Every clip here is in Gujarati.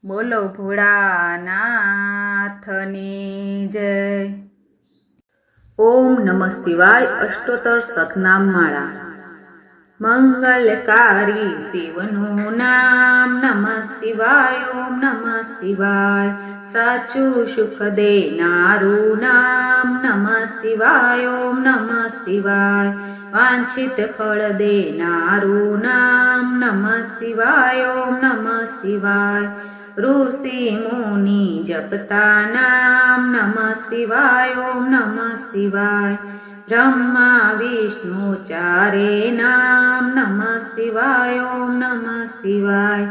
બોલો ભોળાનાથની જય। ઓમ નમઃ શિવાય। અષ્ટોત્તર સતનામ માળા। મંગલકારી શિવનું નામ નમઃ શિવાય। ઓમ નમઃ શિવાય। સાચું સુખ દેનારું નામ નમઃ શિવાય। ઓમ નમઃ શિવાય। વાંછિત ફળ દેનારું નામ નમઃ શિવાય। ઓમ નમઃ શિવાય। ઋષિ મુનિ જપતા નામ નમઃ શિવાય। ઓમ નમઃ શિવાય। બ્રહ્મા વિષ્ણુ ચારે નામ નમઃ શિવાય। ઓમ નમઃ શિવાય।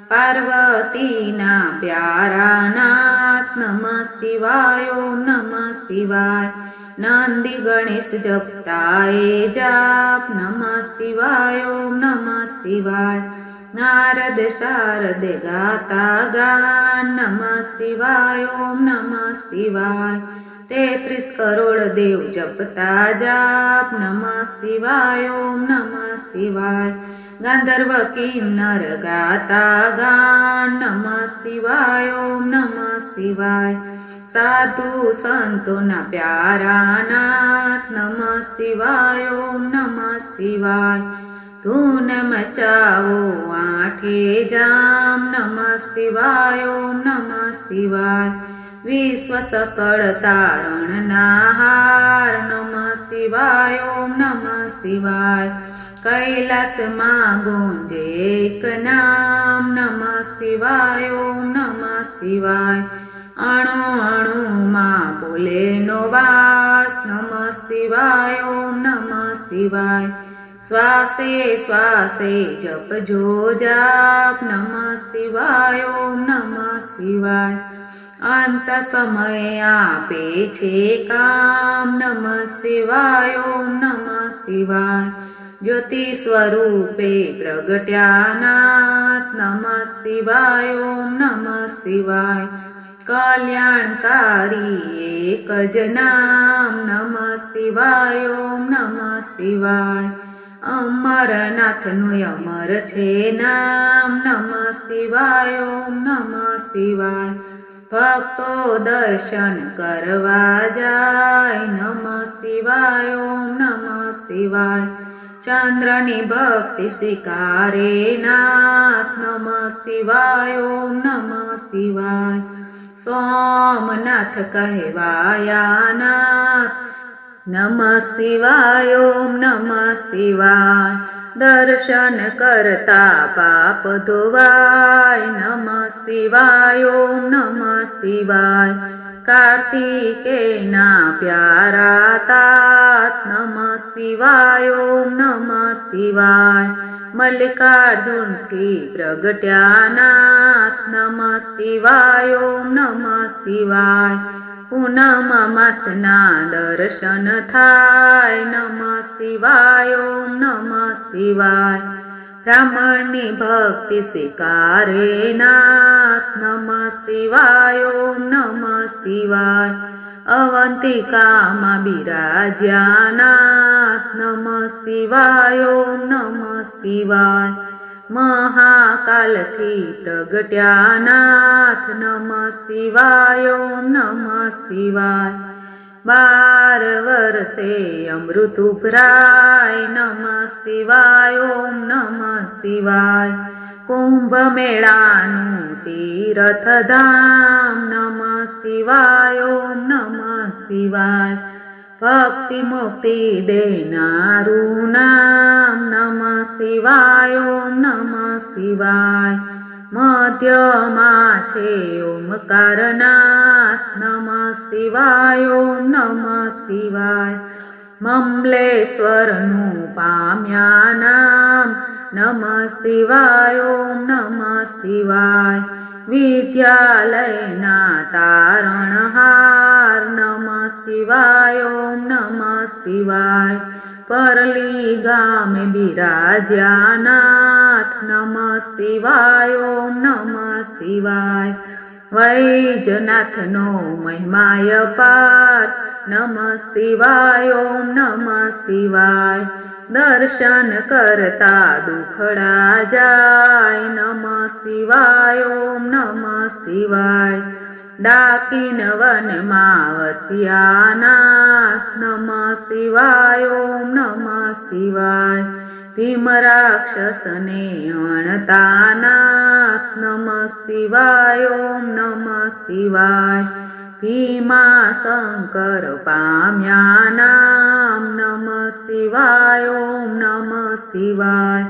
પાર્વતીના પ્યારા નાથ નમઃ શિવાય। ઓમ નમઃ શિવાય। નંદી ગણેશ જપતા એ જાપ નમઃ શિવાય। ઓમ નમઃ શિવાય। નારદ શારદ ગાતા ગાન નમઃ શિવાય। ઓમ નમઃ શિવાય। 33 કરોડ દેવ જપતા જાપ નમઃ શિવાય। ઓમ નમઃ શિવાય। ગાંધર્વ કિન્નર ગાતા ગાન નમઃ શિવાય। ઓમ નમઃ શિવાય। સાધુ સંતોના પ્યારા નાથ નમઃ શિવાય। ઓમ નમઃ શિવાય। ધૂન મચાવો આઠે જામ નમઃ શિવાય। ઓમ નમઃ શિવાય। વિશ્વ સકળ તારણના હાર નમઃ શિવાય। ઓમ નમઃ શિવાય। કૈલાસમાં ગુંજે એક નામ નમઃ શિવાય। ઓમ નમઃ શિવાય। અણુ અણુમાં ભોલેનો વાસ નમઃ શિવાય। ઓમ નમઃ શિવાય। શ્વાસે શ્વાસે જપજો જાપ નમઃ શિવાય। ઓમ નમઃ શિવાય। અંત સમય આપે છે કામ નમઃ શિવાય। ઓમ નમઃ શિવાય। જ્યોતિ સ્વરૂપે પ્રગટ્યા નાથ નમઃ શિવાય। ઓમ નમઃ શિવાય। કલ્યાણકારી એક જ નામ નમઃ શિવાય। ઓમ નમઃ શિવાય। અમરનાથનું અમર છે નામ નમઃ શિવાય। ઓમ નમઃ શિવાય। ભક્તો દર્શન કરવા જાય નમઃ શિવાય। ઓમ નમઃ શિવાય। ચંદ્રની ભક્તિ સ્વીકારે નાથ નમઃ શિવાય। ઓમ નમઃ શિવાય। સોમનાથ કહેવાયા નાથ નમઃ શિવાય। ઓમ નમઃ શિવાય। દર્શન કરતા પાપ ધોવાય નમઃ શિવાય। ઓમ નમઃ શિવાય। કાર્તિકેયના પ્યારા તાત નમઃ શિવાય। ઓમ નમઃ શિવાય। મલ્લિકાર્જુનથી પ્રગટ્યા નાથ નમઃ શિવાય। ઓમ નમઃ શિવાય। પૂનમ માસના દર્શન થાય નમઃ શિવાય। ઓમ નમઃ શિવાય। બ્રાહ્મણની ભક્તિ સ્વીકારે નાથ નમઃ શિવાય। ઓમ નમઃ શિવાય। અવંતિકામાં બિરાજ્યા નાથ નમઃ શિવાય। ઓમ નમઃ શિવાય। મહાકાલથી પ્રગટ્યા નાથ નમઃ શિવાય। ઓમ નમઃ શિવાય। 12 વર્ષે અમૃત ઉભરાય નમઃ શિવાય। ઓમ નમઃ શિવાય। કુંભ મેળાનું તીર્થધામ નમઃ શિવાય। ઓમ નમઃ શિવાય। ભક્તિ મુક્તિ દેનારું નામ નમઃ શિવાય। ઓમ નમઃ શિવાય। મધ્યમાં છે ઓમકારનાથ નમઃ શિવાય। ઓમ નમઃ શિવાય। મમલેશ્વરનું પામ્યા નામ નમઃ શિવાય। ઓમ નમઃ શિવાય। વિદ્યાલયના તારણહાર નમઃ શિવાય। ઓમ નમઃ શિવાય। પરલી ગામે બિરાજ્યા નાથ નમઃ શિવાય। ઓમ નમઃ શિવાય। વૈજનાથનો મહિમાય પાર નમઃ શિવાય। ઓમ નમઃ શિવાય। દર્શન કરતા દુખડા જાય નમઃ શિવાય ઓમ નમઃ શિવાય ડાકીન વનમાં વસ્યાનાથ નમઃ શિવાય ઓમ નમઃ શિવાય ભીમ રાક્ષસને હણતાનાથ નમઃ શિવાય ઓમ નમઃ શિવાય ભીમા શંકર પામ્યાનામ નમઃ શિવાય ઓમ નમઃ શિવાય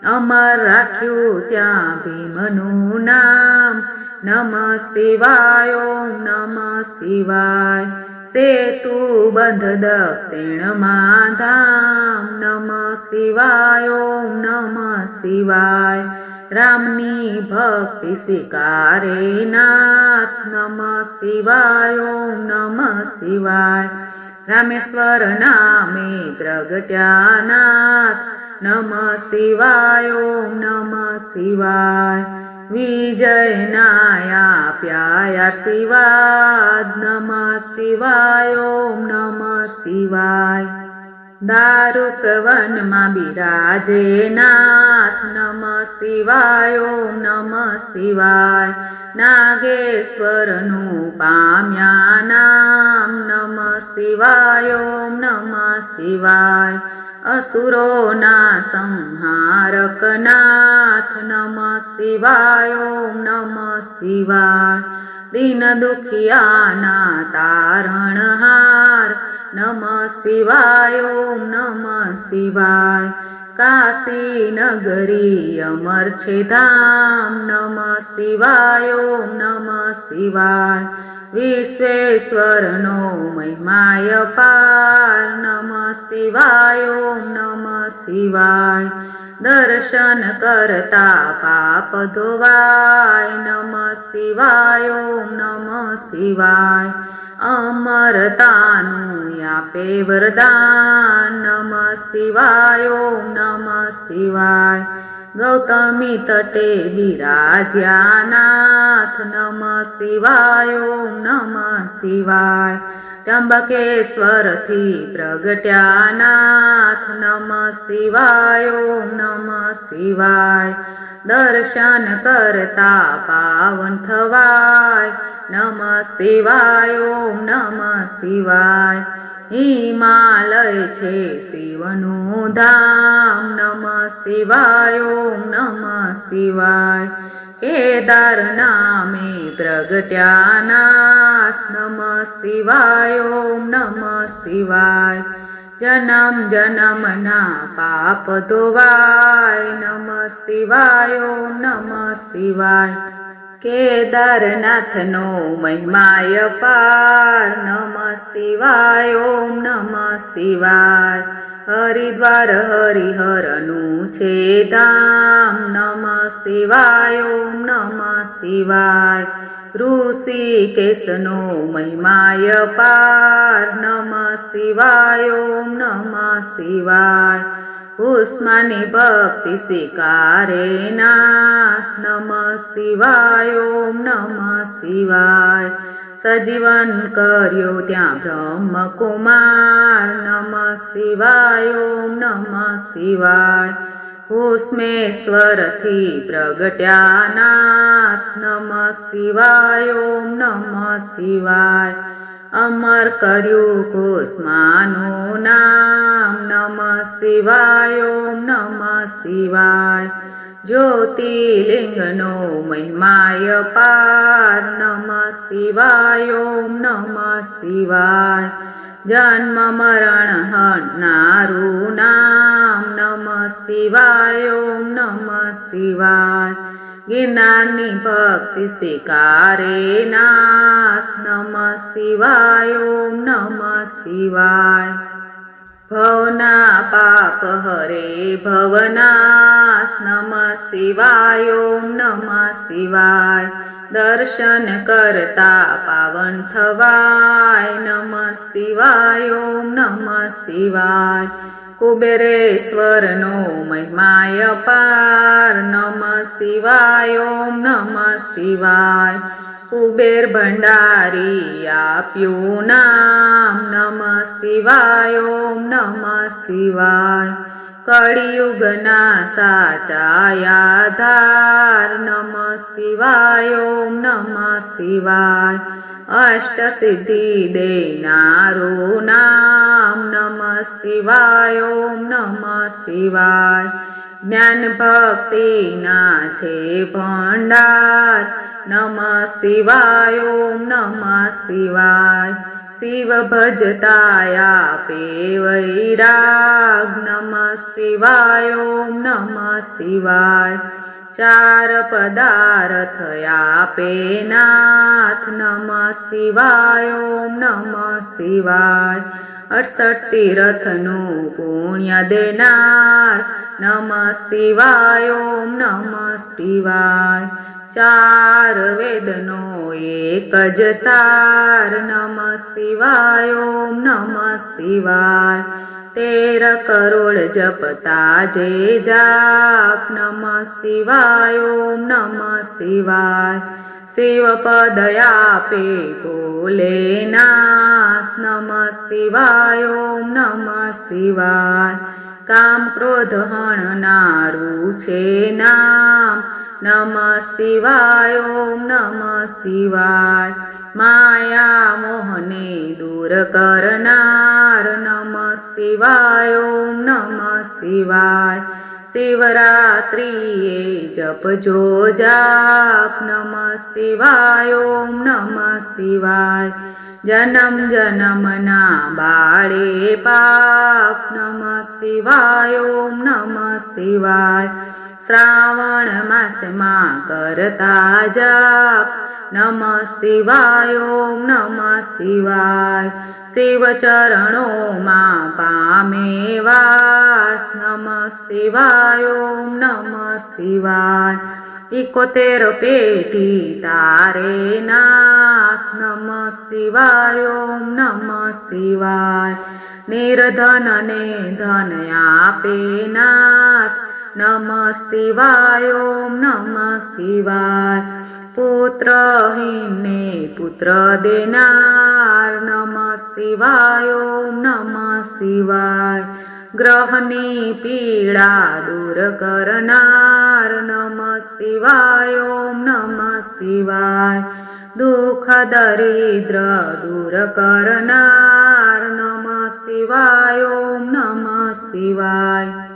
અમર રાખ્યું ત્યાં ભીમનું નામ નમઃ શિવાય ઓમ નમઃ શિવાય સેતુ બંધ દક્ષિણમાં ધામ નમઃ શિવાય ઓમ નમઃ શિવાય રામની ભક્તિ સ્વીકારે નાથ નમઃ શિવાય ઓમ નમઃ શિવાય રામેશ્વર નામે પ્રગટ્યા નાથ નમઃ શિવાય ઓમ નમઃ શિવાય વિજયના આપ્યા આશીર્વાદ નમઃ શિવાય ઓમ નમઃ શિવાય દારૂક વનમાં બિરાજે નાથ નમઃ શિવાય ઓમ નમઃ શિવાય નાગેશ્વરનું પામ્યા નામ નમઃ શિવાય ઓમ નમઃ શિવાય અસુરોના સંહારક નાથ નમઃ શિવાય ઓમ નમઃ શિવાય દીન દુખિયાના તારણહાર નમઃ શિવાય ઓમ નમઃ શિવાય કાશી નગરી અમર છે ધામ નમઃ શિવાય ઓમ નમઃ શિવાય વિશ્વેશ્વરનો મહિમાય પાર નમઃ શિવાય ઓમ નમઃ શિવાય દર્શન કરતા પાપ ધોવાય નમઃ શિવાય ઓમ નમઃ શિવાય અમરતાનું આપે વરદાન નમઃ શિવાય ઓમ નમઃ શિવાય ગૌતમી તટે બિરાજ્યા નાથ નમઃ શિવાય ઓમ નમઃ શિવાય ત્ર્યંબકેશ્વરથી પ્રગટ્યા નાથ નમઃ શિવાય ઓમ નમઃ શિવાય દર્શન કરતા પાવન થવાય નમઃ શિવાય ઓમ નમઃ શિવાય હિમાલય છે શિવનું ધામ નમઃ શિવાય ઓમ નમઃ શિવાય કેદાર નામે પ્રગટ્યા નાથ નમઃ શિવાય ઓમ નમઃ શિવાય જન્મ જન્મના પાપ ધોવાય નમઃ શિવાય ઓમ નમઃ શિવાય કેદારનાથનો મહિમાય પાર નમઃ શિવાય ઓમ નમઃ શિવાય હરિદ્વાર હરિહરનું છે ધામ નમઃ શિવાય ઓમ નમઃ શિવાય ઋષિકેશનો મહિમાય પાર નમઃ શિવાય ઓમ નમઃ શિવાય ઉસ્માની ભક્તિ સ્વીકારે નાથ નમઃ શિવાય ઓમ નમઃ શિવાય સજીવન કર્યો ત્યાં બ્રહ્મકુમાર નમઃ શિવાય ઓમ નમઃ શિવાય કુસ્મેશ્વરથી પ્રગટ્યા નાથ નમઃ શિવાય ઓમ નમઃ શિવાય અમર કર્યું કુસ્માનું નામ નમઃ શિવાય ઓમ નમઃ શિવાય જ્યોતિર્લિંગનો મહિમાય પાર નમઃ શિવાય ઓમ નમઃ શિવાય જન્મ મરણ હરનારું નામ નમઃ શિવાય ઓમ નમઃ શિવાય ગિરનારની ભક્તિ સ્વીકારે નાથ નમઃ શિવાય ઓમ નમઃ શિવાય ભવના પાપ હરે ભવનાથ નમઃ શિવાય ઓમ નમઃ શિવાય દર્શન કરતા પાવન થવાય નમઃ શિવાય ઓમ નમઃ શિવાય કુબેરેશ્વરનો મહિમાય પાર નમઃ શિવાય ઓમ નમઃ શિવાય કુબેર ભંડારી આપ્યું નામ નમઃ શિવાય ઓમ નમઃ શિવાય કળિયુગના સાચા આધાર નમઃ શિવાય ઓમ નમઃ શિવાય અષ્ટસિદ્ધિ દેનારું નામ નમઃ શિવાય ઓમ નમઃ શિવાય જ્ઞાન ભક્તિના છે ભંડાર નમઃ શિવાય ઓમ નમઃ શિવાય શિવ ભજતા આપે વૈરાગ નમઃ શિવાય ઓમ નમઃ શિવાય ચાર પદાર્થ આપે નાથ નમઃ શિવાય ઓમ નમઃ શિવાય 68 તીર્થનું પુણ્ય દેનાર નમઃ શિવાય ઓમ નમઃ શિવાય ચાર વેદનો એક જ સાર નમઃ શિવાય ઓમ નમઃ શિવાય 13 કરોડ જપતા જે જાપ નમઃ શિવાય ઓમ નમઃ શિવાય શિવ પદ આપે ભોલેનાથ નમઃ શિવાય ઓમ નમઃ શિવાય કામ ક્રોધ હણનારું છે નામ નમઃ શિવાય ઓમ નમઃ શિવાય માયા મોહને દૂર કરનાર નમઃ શિવાય ઓમ નમઃ શિવાય શિવરાત્રિએ જપજો જાપ નમઃ શિવાય ઓમ નમઃ શિવાય જન્મ જન્મના બાળે પાપ નમઃ શિવાય ઓમ નમઃ શિવાય શ્રાવણ માસમાં કરતા જાપ નમઃ શિવાય ઓમ નમઃ શિવાય શિવ ચરણોમાં પામે વાસ નમઃ શિવાય ઓમ નમઃ શિવાય 71 પેઢી તારે નાથ નમઃ શિવાય ઓમ નમઃ શિવાય નિર્ધન ને ધન આપે નાથ નમઃ શિવાય ઓમ નમઃ શિવાય પુત્રહીને પુત્ર દેનાર નમઃ શિવાય ઓમ નમઃ શિવાય ગ્રહની પીડા દૂર કરનાર નમઃ શિવાય ઓમ નમઃ શિવાય દુઃખ દરિદ્ર દૂર કરનાર નમઃ શિવાય ઓમ નમઃ શિવાય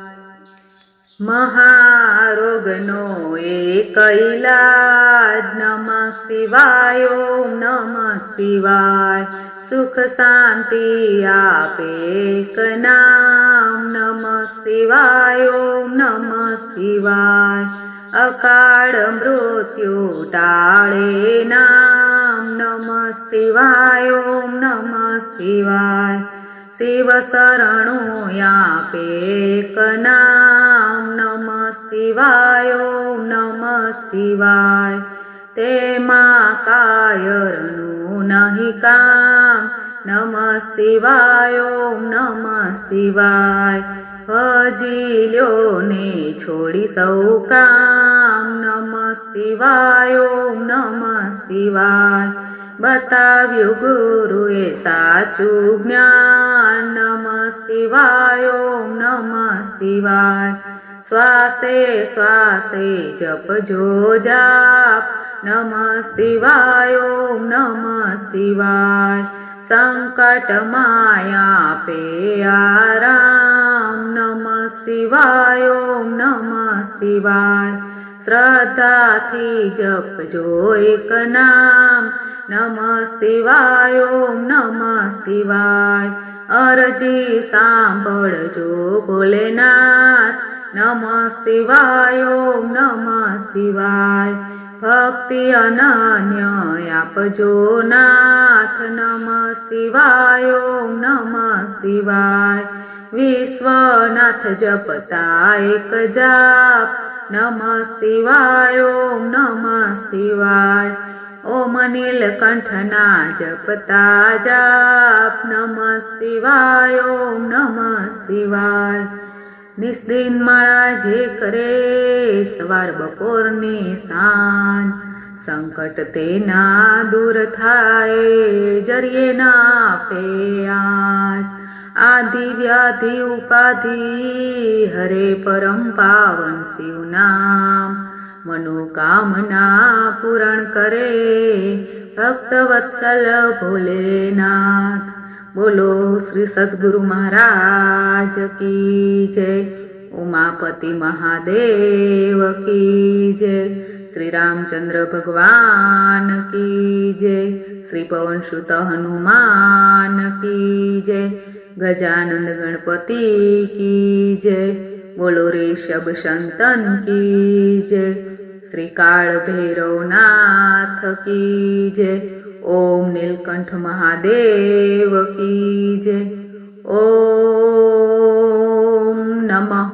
મહારોગનો એક ઈલાજ નમઃ શિવાય ઓમ નમઃ શિવાય સુખ શાંતિ આપે એક નામ નમઃ શિવાય ઓમ નમઃ શિવાય અકાળ મૃત્યુ ટાળે નામ નમઃ શિવાય ઓમ નમઃ શિવાય શિવ શરણું આપે એક નામ નમઃ શિવાય ઓમ નમઃ શિવાય તેમાં કાયરનું નહીં કામ નમઃ શિવાય ઓમ નમઃ શિવાય ભજી લ્યો ને છોડી સૌ કામ નમઃ શિવાય ઓમ નમઃ શિવાય બતાવ્યું ગુરુએ સાચું જ્ઞાન નમઃ શિવાય ઓમ નમઃ શિવાય શ્વાસે શ્વાસે જપજો જાપ નમઃ શિવાય ઓમ નમઃ શિવાય સંકટ માયા આપે આરામ નમઃ શિવાય ઓમ નમઃ શિવાય શ્રદ્ધાથી જપજો એક નામ નમઃ શિવાય ઓમ નમઃ શિવાય અરજી સાંભળજો ભોલેનાથ નમઃ શિવાય ઓમ નમઃ શિવાય ભક્તિ અનન્ય આપજો નાથ નમઃ શિવાય ઓમ નમઃ શિવાય વિશ્વનાથ જપતા એક જાપ નમઃ શિવાય ઓમ નમઃ શિવાય ઓમ નીલકંઠના જપતા જાપ નમઃ શિવાય ઓમ નમઃ શિવાય નિસ્દિન માળા જે કરે સવાર બપોર ને સાંજ સંકટ તેના દૂર થાય જરીએ ના આપે આજ आदि व्याधि उपाधि हरे परम पावन शिव नाम मनोकामना पूर्ण करे भक्त वत्सल भोलेनाथ। बोलो श्री सद्गुरु महाराज की जय। उमापति महादेव की जय। श्री रामचंद्र भगवान की जय। श्री पवन सुत हनुमान की जय। गजानंद गणपति की जय। बोलो ऋषभ संतन की जय। श्री काल भैरवनाथ की जय। ओम नीलकंठ महादेव की जय। ओम नमः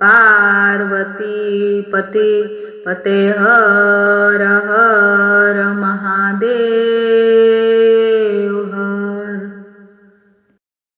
पार्वती पते हर हर महादेव।